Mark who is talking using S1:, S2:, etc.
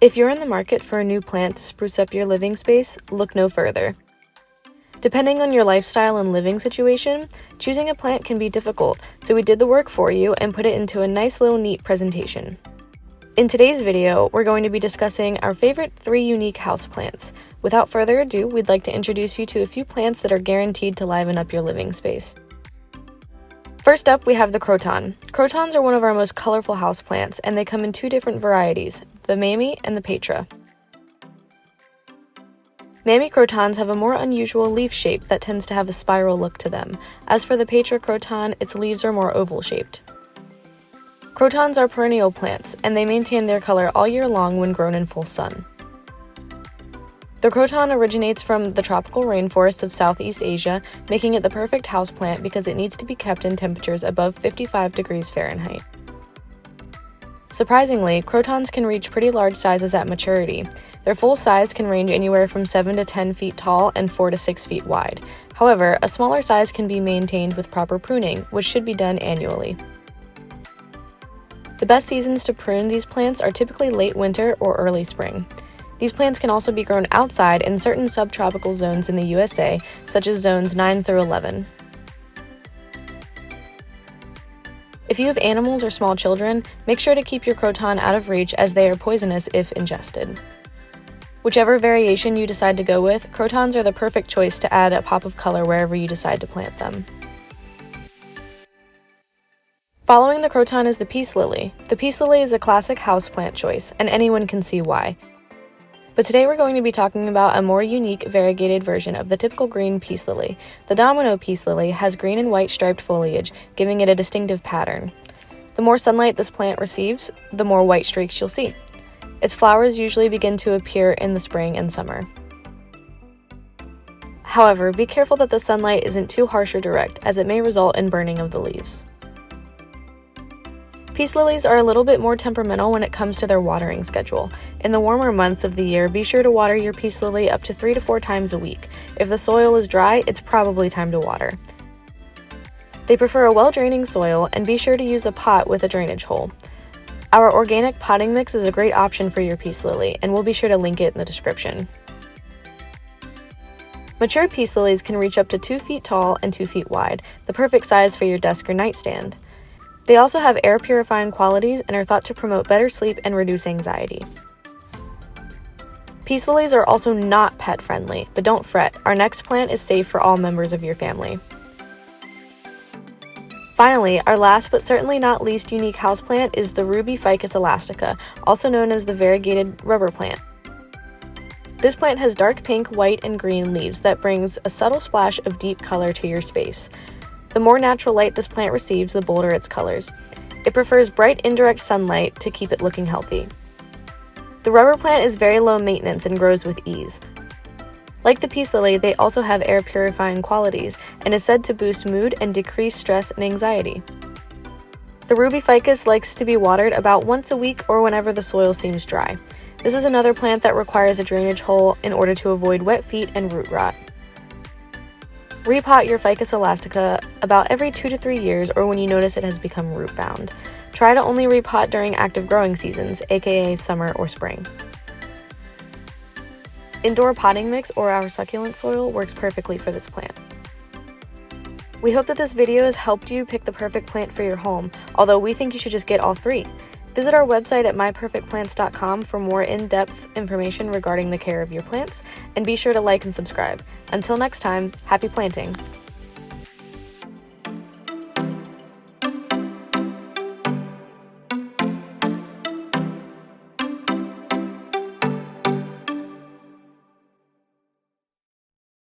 S1: If you're in the market for a new plant to spruce up your living space, look no further. Depending on your lifestyle and living situation, choosing a plant can be difficult, so we did the work for you and put it into a nice little neat presentation. In today's video, we're going to be discussing our favorite 3 unique houseplants. Without further ado, we'd like to introduce you to a few plants that are guaranteed to liven up your living space. First up, we have the croton. Crotons are one of our most colorful houseplants, and they come in 2 different varieties, the mammy and the petra. Mammy crotons have a more unusual leaf shape that tends to have a spiral look to them. As for the petra croton, its leaves are more oval-shaped. Crotons are perennial plants, and they maintain their color all year long when grown in full sun. The croton originates from the tropical rainforests of Southeast Asia, making it the perfect houseplant because it needs to be kept in temperatures above 55 degrees Fahrenheit. Surprisingly, crotons can reach pretty large sizes at maturity. Their full size can range anywhere from 7 to 10 feet tall and 4 to 6 feet wide. However, a smaller size can be maintained with proper pruning, which should be done annually. The best seasons to prune these plants are typically late winter or early spring. These plants can also be grown outside in certain subtropical zones in the USA, such as zones 9 through 11. If you have animals or small children, make sure to keep your croton out of reach as they are poisonous if ingested. Whichever variation you decide to go with, crotons are the perfect choice to add a pop of color wherever you decide to plant them. Following the croton is the peace lily. The peace lily is a classic houseplant choice, and anyone can see why. But today we're going to be talking about a more unique variegated version of the typical green peace lily. The domino peace lily has green and white striped foliage, giving it a distinctive pattern. The more sunlight this plant receives, the more white streaks you'll see. Its flowers usually begin to appear in the spring and summer. However, be careful that the sunlight isn't too harsh or direct, as it may result in burning of the leaves. Peace lilies are a little bit more temperamental when it comes to their watering schedule. In the warmer months of the year, be sure to water your peace lily up to 3 to 4 times a week. If the soil is dry, it's probably time to water. They prefer a well-draining soil, and be sure to use a pot with a drainage hole. Our organic potting mix is a great option for your peace lily, and we'll be sure to link it in the description. Mature peace lilies can reach up to 2 feet tall and 2 feet wide, the perfect size for your desk or nightstand. They also have air purifying qualities and are thought to promote better sleep and reduce anxiety. Peace lilies are also not pet friendly, but don't fret, our next plant is safe for all members of your family. Finally, our last but certainly not least unique houseplant is the ruby Ficus elastica, also known as the variegated rubber plant. This plant has dark pink, white, and green leaves that brings a subtle splash of deep color to your space. The more natural light this plant receives, the bolder its colors. It prefers bright indirect sunlight to keep it looking healthy. The rubber plant is very low maintenance and grows with ease. Like the peace lily, they also have air purifying qualities and is said to boost mood and decrease stress and anxiety. The ruby ficus likes to be watered about once a week or whenever the soil seems dry. This is another plant that requires a drainage hole in order to avoid wet feet and root rot. Repot your Ficus elastica about every 2 to 3 years or when you notice it has become root bound. Try to only repot during active growing seasons, aka summer or spring. Indoor potting mix or our succulent soil works perfectly for this plant. We hope that this video has helped you pick the perfect plant for your home, although we think you should just get all 3. Visit our website at myperfectplants.com for more in-depth information regarding the care of your plants, and be sure to like and subscribe. Until next time, happy planting!